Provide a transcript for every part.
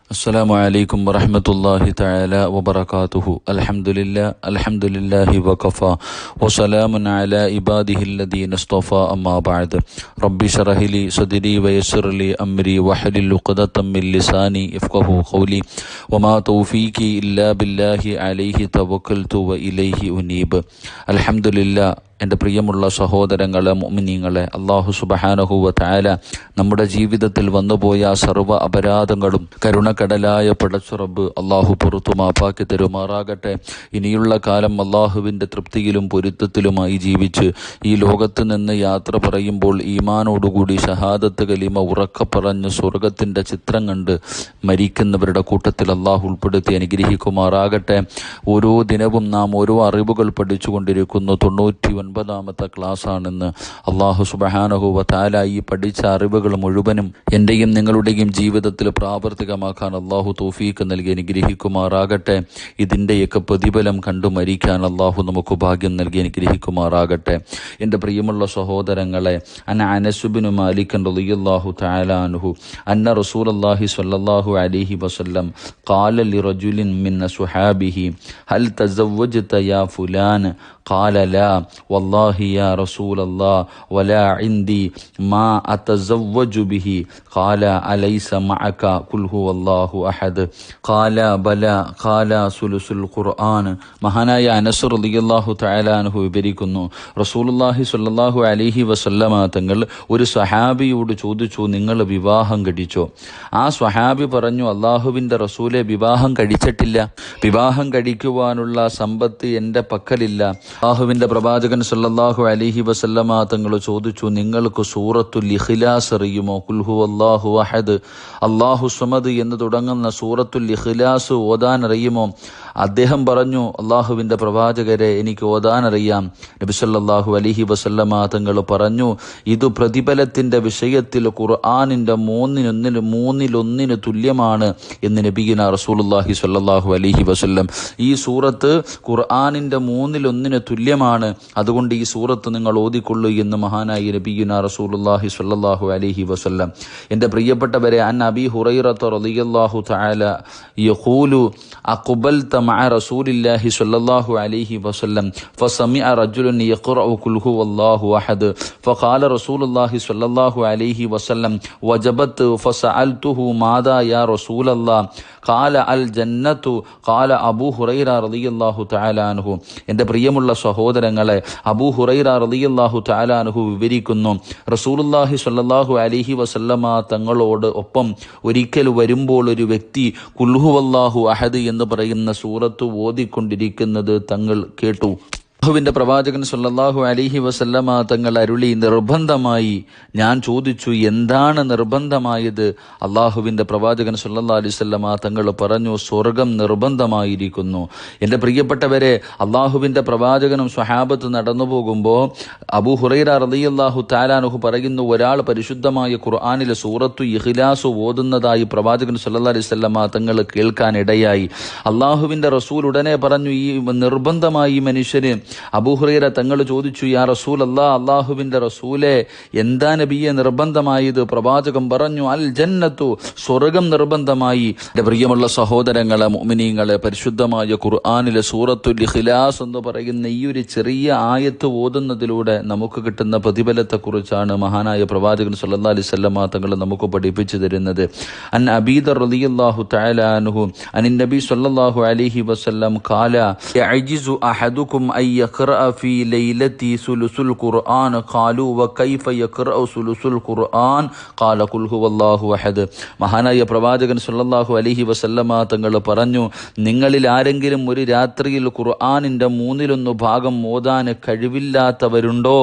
السلام عليكم ورحمة الله تعالى وبركاته. الحمد لله وكفى وسلام على عباده الذين اصطفى. أما بعد رب اشرح لي صدري ويسر لي أمري واحلل عقدة من لساني يفقهوا قولي وما توفيقي إلا بالله عليه توكلت وإليه أنيب. الحمد لله. എൻ്റെ പ്രിയമുള്ള സഹോദരങ്ങളെ, മുഅ്മിനീങ്ങളെ, അല്ലാഹു സുബ്ഹാനഹു വ തആല നമ്മുടെ ജീവിതത്തിൽ വന്നുപോയ സർവ്വ അപരാധങ്ങളും കരുണക്കടലായ പടച്ച റബ്ബ് അല്ലാഹു പുറത്തു മാപ്പാക്കി തരുമാറാകട്ടെ. ഇനിയുള്ള കാലം അല്ലാഹുവിൻ്റെ തൃപ്തിയിലും പൊരുത്തത്തിലുമായി ജീവിച്ച് ഈ ലോകത്ത് നിന്ന് യാത്ര പറയുമ്പോൾ ഈമാനോടുകൂടി ഷഹാദത്ത് കലിമ ഉറക്കെ പറഞ്ഞ് സ്വർഗത്തിൻ്റെ ചിത്രം കണ്ട് മരിക്കുന്നവരുടെ കൂട്ടത്തിൽ അല്ലാഹു ഉൾപ്പെടുത്തി അനുഗ്രഹിക്കുമാറാകട്ടെ. ഓരോ ദിനവും നാം ഓരോ അറിവുകൾ പഠിച്ചുകൊണ്ടിരിക്കുന്നു. 99ാമത്തെ ക്ലാസ്സാണെന്ന്. അല്ലാഹു സുബ്ഹാനഹു വ തആല ഈ പഠിച്ച അറിവുകൾ മുഴുവനും എൻ്റെയും നിങ്ങളുടെയും ജീവിതത്തിൽ പ്രാവർത്തികമാക്കാൻ അല്ലാഹു തൗഫീഖ് നൽകി അനുഗ്രഹിക്കുമാറാകട്ടെ. ഇതിൻ്റെയൊക്കെ പ്രതിഫലം കണ്ടു മരിക്കാൻ അല്ലാഹു നമുക്ക് ഭാഗ്യം നൽകി അനുഗ്രഹിക്കുമാറാകട്ടെ. എൻ്റെ പ്രിയമുള്ള സഹോദരങ്ങളെ, അനസ് ബിൻ മാലിക് റളിയല്ലാഹു തആല അൻഹു അന്ന റസൂലുള്ളാഹി സ്വല്ലല്ലാഹു അലൈഹി വസല്ലം ഖാല ലിറജുലിൻ മിൻ അസ്ഹാബിഹി ഹൽ തസവ്വജ്ത യാ ഫുലാൻ قال لا والله يا رسول الله ولا عندي ما أتزوج به قال أليس معك قل هو الله أحد قال بلى قال ثلث القرآن. മഹാനായ അനസ് റളിയല്ലാഹു തആല അൻഹു വിവരിക്കുന്നു, റസൂലുള്ളാഹി സ്വല്ലല്ലാഹു അലൈഹി വസല്ലമ തങ്ങൾ ഒരു സ്വഹാബിയോട് ചോദിച്ചു, നിങ്ങൾ വിവാഹം കഴിച്ചോ? ആ സ്വഹാബി പറഞ്ഞു, അല്ലാഹുവിൻ്റെ റസൂലെ, വിവാഹം കഴിച്ചിട്ടില്ല. വിവാഹം കഴിക്കുവാനുള്ള സമ്പത്ത് എൻ്റെ പക്കലില്ല. അല്ലാഹുവിൻ്റെ പ്രവാചകൻ സല്ലല്ലാഹു അലൈഹി വസല്ലമ തങ്ങൾ ചോദിച്ചു, നിങ്ങൾക്ക് സൂറത്തുൽ ഇഖ്ലാസ് അറിയുമോ? ഖുൽ ഹുവല്ലാഹു അഹദ്, അല്ലാഹു സമദ് എന്ന് തുടങ്ങുന്ന സൂറത്തുൽ ഇഖ്ലാസ് ഓതാൻ അറിയുമോ? അദ്ദേഹം പറഞ്ഞു, അല്ലാഹുവിൻ്റെ പ്രവാചകരെ, എനിക്ക് ഓതാൻ അറിയാം. നബി സല്ലല്ലാഹു അലൈഹി വസല്ലമ തങ്ങൾ പറഞ്ഞു, ഇത് പ്രതിഫലത്തിൻ്റെ വിഷയത്തിൽ ഖുർആനിൻ്റെ മൂന്നിലൊന്നിന് തുല്യമാണ് എന്ന് നബിയുനാ റസൂലുള്ളാഹി സ്വല്ലല്ലാഹു അലൈഹി വസല്ലം. ഈ സൂറത്ത് ഖുർആനിൻ്റെ മൂന്നിലൊന്നിന് തുല്യമാണ്, അതുകൊണ്ട് ഈ സൂറത്ത് നിങ്ങൾ ഓതിക്കൊള്ളൂ എന്ന് മഹാനായി നബിയുനാ റസൂലുള്ളാഹി സ്വല്ലല്ലാഹു അലൈഹി വസല്ലം. എൻ്റെ പ്രിയപ്പെട്ടവരെ, അൻ അബീ ഹുറൈറത റളിയല്ലാഹു തആല യഖൂലു അഖബൽത മഅ റസൂലില്ലാഹി സ്വല്ലല്ലാഹു അലൈഹി വസല്ലം ഫസമിഅ റജുലുൻ യഖറഉ ഖുൽ ഹുവല്ലാഹു അഹദ് ഫഖാല റസൂലുള്ളാഹി സ്വല്ലല്ലാഹു അലൈഹി വസല്ലം വജബത് ഫസഅൽതുഹു മാദാ യാ റസൂലല്ലാഹ് ഖാല അൽ ജന്നത്തു ഖാല അബൂ ഹുറൈറ റളിയല്ലാഹു തആല അൻഹു. എൻ്റെ പ്രിയമുള്ള സഹോദരങ്ങളെ, അബൂ ഹുറൈറ റളിയല്ലാഹു തആല അൻഹു വിവരിക്കുന്നു, റസൂലുള്ളാഹി സ്വല്ലല്ലാഹു അലൈഹി വസല്ലമ തങ്ങളോട് ഒപ്പം ഒരിക്കൽ വരുമ്പോൾ ഒരു വ്യക്തി ഖുൽ ഹുവല്ലാഹു അഹദ് എന്ന് പറയുന്ന സൂറത്ത് ഓതിക്കൊണ്ടിരിക്കുന്നത് തങ്ങൾ കേട്ടു. അല്ലാഹുവിൻ്റെ പ്രവാചകൻ സല്ലല്ലാഹു അലൈഹി വസല്ലമ തങ്ങൾ അരുളി, നിർബന്ധമായി. ഞാൻ ചോദിച്ചു, എന്താണ് നിർബന്ധമായത്? അല്ലാഹുവിൻ്റെ പ്രവാചകൻ സല്ലല്ലാഹു അലൈഹി വസല്ലമ തങ്ങൾ പറഞ്ഞു, സ്വർഗം നിർബന്ധമായിരിക്കുന്നു. എൻ്റെ പ്രിയപ്പെട്ടവരെ, അല്ലാഹുവിൻ്റെ പ്രവാചകനും സ്വഹാബത്ത് നടന്നു പോകുമ്പോൾ അബൂ ഹുറൈറ റളിയല്ലാഹു തആല അൻഹു പറയുന്നു, ഒരാൾ പരിശുദ്ധമായ ഖുർആനിലെ സൂറത്തു ഇഖ്ലാസ് ഓതുന്നതായി പ്രവാചകൻ സല്ലല്ലാഹു അലൈഹി വസല്ലമ തങ്ങൾ കേൾക്കാനിടയായി. അല്ലാഹുവിൻ്റെ റസൂൽ ഉടനെ പറഞ്ഞു, ഈ നിർബന്ധമായി മനുഷ്യന്. അബൂ ഹുറൈറ തങ്ങൾ ചോദിച്ചു, യാ റസൂലല്ലാഹ്, അല്ലാഹുവിൻ്റെ റസൂലെ, എന്താ നബിയെ നിർബന്ധമായത്? പ്രവാചകൻ പറഞ്ഞു, അൽ ജന്നത്തു, സ്വർഗം നിർബന്ധമായി. എൻ്റെ പ്രിയമുള്ള സഹോദരങ്ങളെ, മുഅ്മിനീങ്ങളെ, പരിശുദ്ധമായ ഖുർആനിലെ സൂറത്തുൽ ഇഖ്ലാസ് എന്ന് പറയുന്ന ഈ ഒരു ചെറിയ ആയത്ത് ഓതുന്നതിലൂടെ നമുക്ക് കിട്ടുന്ന പ്രതിഫലത്തെക്കുറിച്ചാണ് മഹാനായ പ്രവാചകൻ സല്ലല്ലാഹു അലൈഹി വസല്ലമ തങ്ങൾ നമുക്ക് പഠിപ്പിച്ചു തരുന്നത്. അൻ അബീദർ റളിയല്ലാഹു തആല അൻഹു അനിൻ നബി സല്ലല്ലാഹു അലൈഹി വസല്ലം ഖാല യഅജിസു അഹദുകും يقرأ في ليلتي ثلث القرآن قالوا وكيف يقرأ ثلث القرآن قال قل هو الله أحد. മഹാനായ പ്രവാചകൻ സല്ലല്ലാഹു അലൈഹി വസല്ലമ തങ്ങൾ പറഞ്ഞു, നിങ്ങളിൽ ആരെങ്കിലും ഒരു രാത്രിയിൽ ഖുർആനിൻ്റെ 1/3 ഭാഗം ഓതാൻ കഴിവില്ലാത്തവരുണ്ടോ?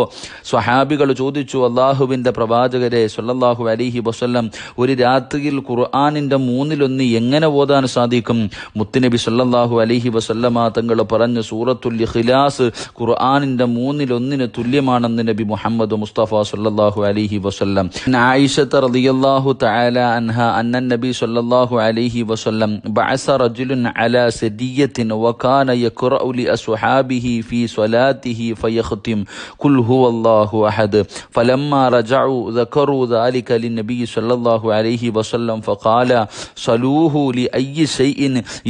സ്വഹാബികൾ ചോദിച്ചു, അല്ലാഹുവിൻ്റെ പ്രവാചകരെ സല്ലല്ലാഹു അലൈഹി വസല്ലം, ഒരു രാത്രിയിൽ ഖുർആനിൻ്റെ 1/3 എങ്ങനെ ഓതാൻ സാധിക്കും? മുത്തുനബി സല്ലല്ലാഹു അലൈഹി വസല്ലമ തങ്ങൾ പറഞ്ഞു, സൂറത്തുൽ ഇഖ്ലാസ് ഖുർആനിൻ്റെ 1/3 തുല്യമാണെന്ന് നബി മുഹമ്മദ് മുസ്തഫ സല്ലല്ലാഹു അലൈഹി വസല്ലം. ആയിഷ റളിയല്ലാഹു തആല അൻഹ അന്ന നബി സല്ലല്ലാഹു അലൈഹി വസല്ലം ബഅസ റജുലുൻ അലാ സദിയത്തിൻ വകാന യഖറഉ ലി അസ്ഹാബിഹി ഫീ സ്വലാത്തിഹി ഫയഖ്തിം ഖുൽ ഹുവല്ലാഹു അഹദ് ഫലമ്മാ റജഉ ذكروا ذلك للنبي صلى الله عليه وسلم فقال صلوه لأي شيء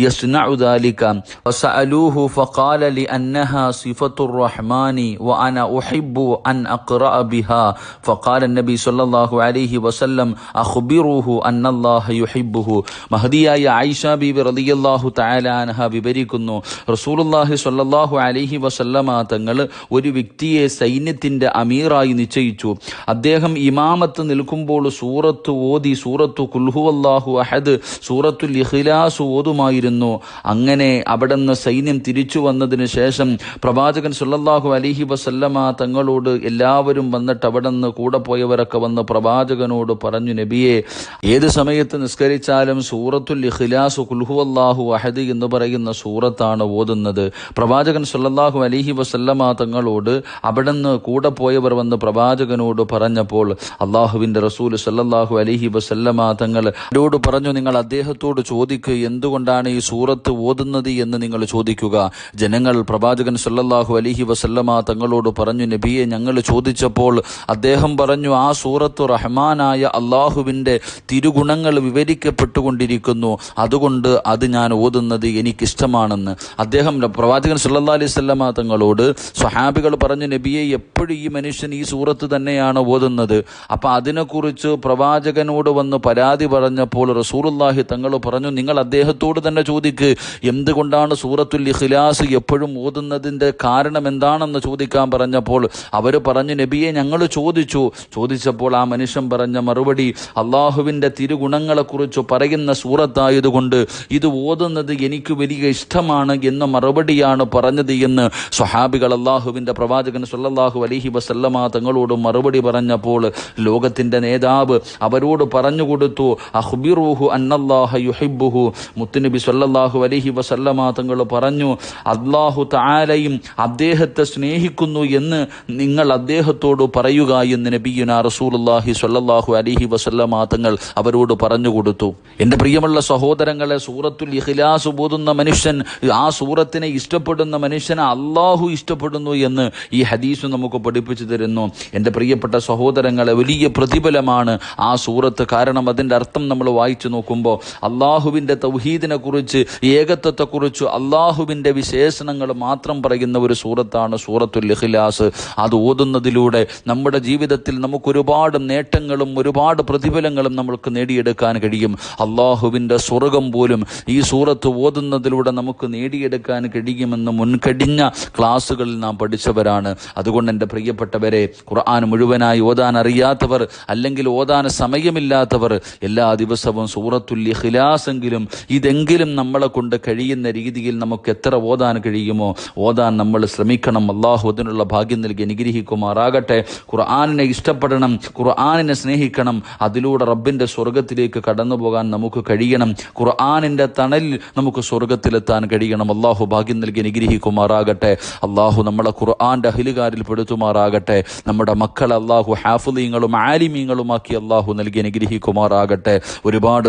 يصنع ذلك فسألوه فقال لأنها صفة الرحمن وأنا أحب أن أقرأ بها فقال النبي صلى الله عليه وسلم أخبروه أن الله يحبه. മഹദിയായ ആയിഷ ബീബി റളിയല്ലാഹു തആല അൻഹ വിവരിക്കുന്നു, റസൂലുള്ളാഹി സ്വല്ലല്ലാഹു അലൈഹി വസല്ലമ തങ്ങൾ ഒരു വ്യക്തിയെ സൈന്യത്തിന്റെ അമീറായി നിശ്ചയിച്ചു. അദ്ദേഹം ഇമാമത്ത് നിൽക്കുമ്പോൾ സൂറത്ത് ഓതി സൂറത്തു ഖുൽ ഹുവല്ലാഹു അഹദ്, സൂറത്തുൽ ഇഖ്ലാസ് ഓതുമായിരുന്നു. അങ്ങനെ അവിടുന്ന് സൈന്യം തിരിച്ചു വന്നതിന് ശേഷം പ്രവാചകൻ സല്ലല്ലാഹു അലൈഹി വസല്ലമ തങ്ങളോട് എല്ലാവരും വന്നിട്ട് അവിടുന്ന് കൂടെ പോയവരൊക്കെ വന്ന് പ്രവാചകനോട് പറഞ്ഞു, നബിയെ, ഏത് സമയത്ത് നിസ്കരിച്ചാലും സൂറത്തുൽ ഇഖ്ലാസ് ഖുൽ ഹുവല്ലാഹു അഹദ് എന്ന് പറയുന്ന സൂറത്താണ് ഓതുന്നത്. പ്രവാചകൻ സല്ലല്ലാഹു അലൈഹി വസല്ലമ തങ്ങളോട് അവിടുന്ന് കൂടെ പോയവർ വന്ന് പ്രവാചകനോട് പറഞ്ഞപ്പോൾ അള്ളാഹുവിൻ്റെ റസൂൽ സല്ലല്ലാഹു അലൈഹി വസല്ലമ തങ്ങൾ അവരോട് പറഞ്ഞു, നിങ്ങൾ അദ്ദേഹത്തോട് ചോദിക്കുക, എന്തുകൊണ്ടാണ് ഈ സൂറത്ത് ഓതുന്നത് എന്ന് നിങ്ങൾ ചോദിക്കുക. ജനങ്ങൾ പ്രവാചകൻ സല്ലല്ലാഹു അലൈഹി വസല്ലമ തങ്ങളോട് പറഞ്ഞു, നബിയെ, ഞങ്ങൾ ചോദിച്ചപ്പോൾ അദ്ദേഹം പറഞ്ഞു, ആ സൂറത്ത് റഹ്മാനായ അള്ളാഹുവിൻ്റെ തിരുഗുണങ്ങൾ വിവരിക്കപ്പെട്ടുകൊണ്ടിരിക്കുന്നു, അതുകൊണ്ട് അത് ഞാൻ ഓതുന്നത് എനിക്കിഷ്ടമാണെന്ന്. അദ്ദേഹം പ്രവാചകൻ സല്ലല്ലാഹു അലൈഹി വസല്ലമ തങ്ങളോട് സ്വഹാബികൾ പറഞ്ഞു, നബിയെ, എപ്പോഴും ഈ മനുഷ്യൻ ഈ സൂറത്ത് തന്നെയാണ് ഓതുന്നത്. അപ്പം അതിനെക്കുറിച്ച് പ്രവാചകനോട് വന്ന് പരാതി പറഞ്ഞപ്പോൾ റസൂലുള്ളാഹി തങ്ങൾ പറഞ്ഞു, നിങ്ങൾ അദ്ദേഹത്തോട് തന്നെ ചോദിക്ക്, എന്തുകൊണ്ടാണ് സൂറത്തുൽ ഇഖ്ലാസ് എപ്പോഴും ഓതുന്നതിൻ്റെ കാരണം എന്താണെന്ന് ചോദിക്കാൻ പറഞ്ഞപ്പോൾ അവർ പറഞ്ഞു, നബിയെ, ഞങ്ങൾ ചോദിച്ചപ്പോൾ ആ മനുഷ്യൻ പറഞ്ഞ മറുപടി, അള്ളാഹുവിൻ്റെ തിരുഗുണങ്ങളെക്കുറിച്ച് പറയുന്ന സൂറത്തായതുകൊണ്ട് ഇത് ഓതുന്നത് എനിക്ക് വലിയ ഇഷ്ടമാണ് എന്ന മറുപടിയാണ് പറഞ്ഞത് എന്ന് സ്വഹാബികൾ അള്ളാഹുവിൻ്റെ പ്രവാചകൻ സല്ലല്ലാഹു അലൈഹി വസല്ലമ തങ്ങളോട് മറുപടി പറഞ്ഞപ്പോൾ ലോകത്തിൻ്റെ നേതാവ് അവരോട് പറഞ്ഞുകൊടുത്തു, അഖ്ബിറൂഹു അന്നല്ലാഹ യുഹിബ്ബുഹു. മുത്തുനബി സല്ലല്ലാഹു അലൈഹി വസല്ലമ തങ്ങൾ പറഞ്ഞു, അല്ലാഹു തആലയും അദ്ദേഹത്തെ സ്നേഹിക്കുന്നു എന്ന് നിങ്ങൾ അദ്ദേഹത്തോട് പറയുക എന്ന് നബിയുനാ റസൂലുള്ളാഹി സ്വല്ലല്ലാഹു അലൈഹി വസല്ലമ തങ്ങൾ അവരോട് പറഞ്ഞുകൊടുത്തു. എൻ്റെ പ്രിയമുള്ള സഹോദരങ്ങളെ, സൂറത്തുൽ ഇഖ്ലാസ് ഓതുന്ന മനുഷ്യൻ, ആ സൂറത്തിനെ ഇഷ്ടപ്പെടുന്ന മനുഷ്യനെ അല്ലാഹു ഇഷ്ടപ്പെടുന്നു എന്ന് ഈ ഹദീസ് നമുക്ക് പഠിപ്പിച്ചു തരുന്നു. എൻ്റെ പ്രിയപ്പെട്ട സഹോദരങ്ങളെ, വലിയ പ്രതിഫലമാണ് ആ സൂറത്ത്. കാരണം അതിൻ്റെ അർത്ഥം നമ്മൾ വായിച്ചു നോക്കുമ്പോൾ അള്ളാഹുവിൻ്റെ തൗഹീദിനെ കുറിച്ച്, ഏകത്വത്തെക്കുറിച്ച്, അള്ളാഹുവിൻ്റെ വിശേഷണങ്ങൾ മാത്രം പറയുന്ന ഒരു സൂറത്താണ് സൂറത്തുൽ ഇഖ്ലാസ്. അത് ഓതുന്നതിലൂടെ നമ്മുടെ ജീവിതത്തിൽ നമുക്ക് ഒരുപാട് നേട്ടങ്ങളും ഒരുപാട് പ്രതിഫലങ്ങളും നമ്മൾക്ക് നേടിയെടുക്കാൻ കഴിയും. അള്ളാഹുവിൻ്റെ സ്വർഗം പോലും ഈ സൂറത്ത് ഓതുന്നതിലൂടെ നമുക്ക് നേടിയെടുക്കാൻ കഴിയുമെന്ന് മുൻകഴിഞ്ഞ ക്ലാസ്സുകളിൽ നാം പഠിച്ചവരാണ്. അതുകൊണ്ട് എൻ്റെ പ്രിയപ്പെട്ടവരെ, ഖുർആൻ മുഴുവനായി ഓതാൻ അറിയാത്തവർ അല്ലെങ്കിൽ ഓതാൻ സമയമില്ലാത്തവർ എല്ലാ ദിവസവും സൂറത്തുൽ ഇഖ്ലാസ് എങ്കിലും ഇതെങ്കിലും നമ്മളെ കൊണ്ട് കഴിയുന്ന രീതിയിൽ നമുക്ക് എത്ര ഓതാൻ കഴിയുമോ ഓതാൻ നമ്മൾ ശ്രമിക്കണം. അള്ളാഹു അതിനുള്ള ഭാഗ്യം നൽകി അനുഗ്രഹിക്കുമാറാകട്ടെ. ഖുർആനിനെ ഇഷ്ടപ്പെടണം, ഖുർആനിനെ സ്നേഹിക്കണം. അതിലൂടെ റബ്ബിൻ്റെ സ്വർഗത്തിലേക്ക് കടന്നു പോകാൻ നമുക്ക് കഴിയണം. ഖുർആനിൻ്റെ തണലിൽ നമുക്ക് സ്വർഗത്തിലെത്താൻ കഴിയണം. അള്ളാഹു ഭാഗ്യം നൽകി അനുഗ്രഹിക്കുമാറാകട്ടെ. അള്ളാഹു നമ്മളെ ഖുർആൻ്റെ അഹ്ലുകാരിൽ പെടുത്തുമാറാകട്ടെ. നമ്മുടെ മക്കളെ അള്ളാഹു ഹാഫിളീങ്ങളും ആലിമീങ്ങളുമാക്കി അള്ളാഹു നൽകി അനുഗ്രഹിക്കുമാറാകട്ടെ. ഒരുപാട്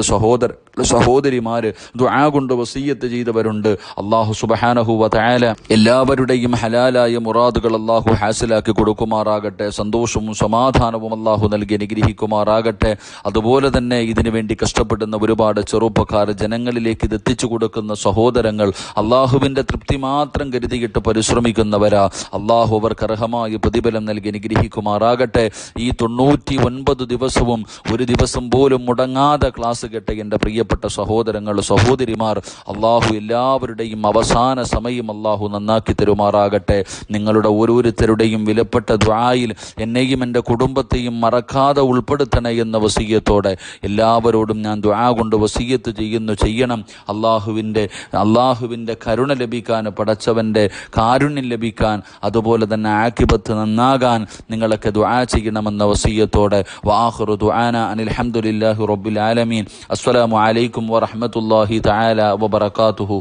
സഹോദരിമാര് ദുആ കൊണ്ട് വസിയ്യത്ത് ചെയ്തവരുണ്ട്. അള്ളാഹു സുബ്ഹാനഹു വ തആല എല്ലാവരുടെയും ഹലാലായ മുറാദുകൾ അള്ളാഹു ഹാസിലാക്കി കൊടുക്കുമാറാകട്ടെ. സന്തോഷവും സമാധാനവും അള്ളാഹു നൽകി അനുഗ്രഹിക്കുമാറാകട്ടെ. അതുപോലെ തന്നെ ഇതിനു വേണ്ടി കഷ്ടപ്പെടുന്ന ഒരുപാട് ചെറുപ്പക്കാർ, ജനങ്ങളിലേക്ക് ഇത് എത്തിച്ചു കൊടുക്കുന്ന സഹോദരങ്ങൾ, അള്ളാഹുവിൻ്റെ തൃപ്തി മാത്രം കരുതിയിട്ട് പരിശ്രമിക്കുന്നവരാ. അള്ളാഹു അവർക്ക് അർഹമായ പ്രതിഫലം നൽകി അനുഗ്രഹിക്കുമാറാകട്ടെ. ഈ 99 ദിവസവും ഒരു ദിവസം പോലും മുടങ്ങാതെ ക്ലാസ് കേട്ട എൻ്റെ പ്രിയപ്പെട്ട സഹോദരങ്ങൾ, സഹോദരിമാർ, അള്ളാഹു എല്ലാവരുടെയും അവസാന സമയം അള്ളാഹു നന്നാക്കി തരുമാറാകട്ടെ. നിങ്ങളുടെ ഓരോരുത്തരുടെയും വിലപ്പെട്ട ദുആയിൽ എന്നെയും എൻ്റെ കുടുംബത്തെയും മറക്കാതെ ഉൾപ്പെടുത്തണേ എന്ന വസിയ്യത്തോടെ എല്ലാവരോടും ഞാൻ ദുആ കൊണ്ട് വസിയ്യത്ത് ചെയ്യണം. അള്ളാഹുവിൻ്റെ കരുണ ലഭിക്കാൻ, പടച്ചവൻ്റെ കാരുണ്യം ലഭിക്കാൻ, അതുപോലെ തന്നെ ആഖിബത്ത് നന്നാകാൻ നിങ്ങളൊക്കെ ദുആ ചെയ്യണമെന്ന വസിയ്യത്തോടെ വആഖിറു ദുആനാ അനിൽ ഹംദുലില്ലാഹി റബ്ബിൽ ആലമീൻ. അസ്സലാമു അലൈക്കും വറഹ്മത്തുള്ളാഹി തആല വബറകാതുഹു.